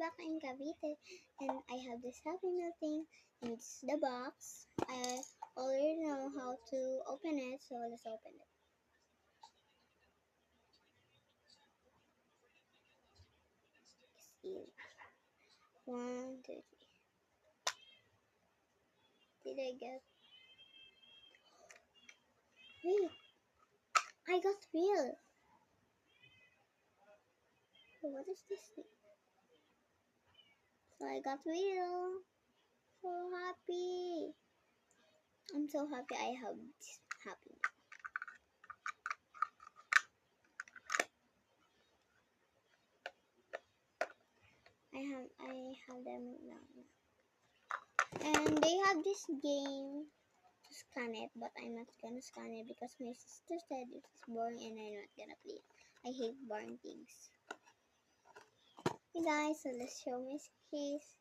back in Cavite, and I have this Happy Meal thing, and it's the box. I already know how to open it, so let's open it. See, 1, 2, 3. Did I get? Wait, I got wheel. What is this thing? So I got wheel. So happy. I'm so happy I have this Happy Meal. I have them now. And they have this game to scan it, but I'm not gonna scan it because my sister said it's boring and I'm not gonna play it. I hate boring things. Hey guys, so let's show my case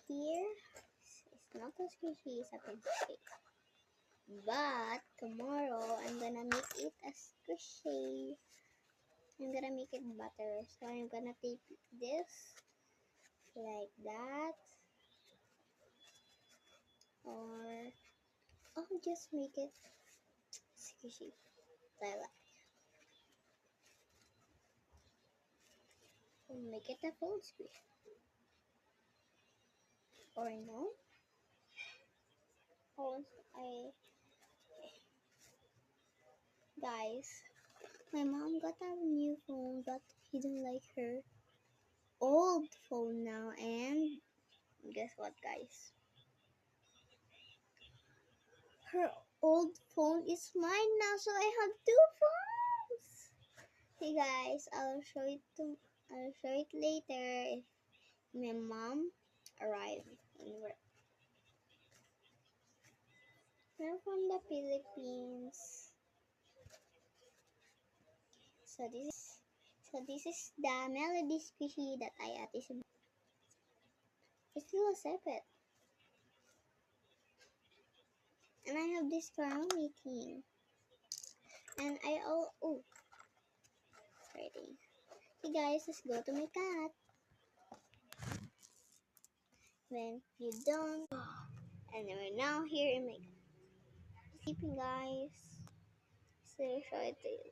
here. It's not a squishy, it's a pencil case. But tomorrow I'm gonna make it a squishy. I'm gonna make it butter. So I'm gonna tape this like that. Or I'll just make it squishy like that. I'll make it a full squish. Or no? Oh, guys, my mom got a new phone, but he don't like her old phone now. And guess what, guys? Her old phone is mine now, so I have two phones. Hey guys, I'll show it later if my mom arrives in work. We're from the Philippines. So this is the melody squishy that I ate. It's still a separate. And I have this caramel meeting. And ready. Hey guys, let's go to my cat. When you don't, and we're now here in my sleeping, guys. So show it to you.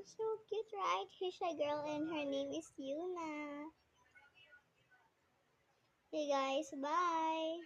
So cute, right? Here's a girl and her name is Yuna. Hey guys, bye.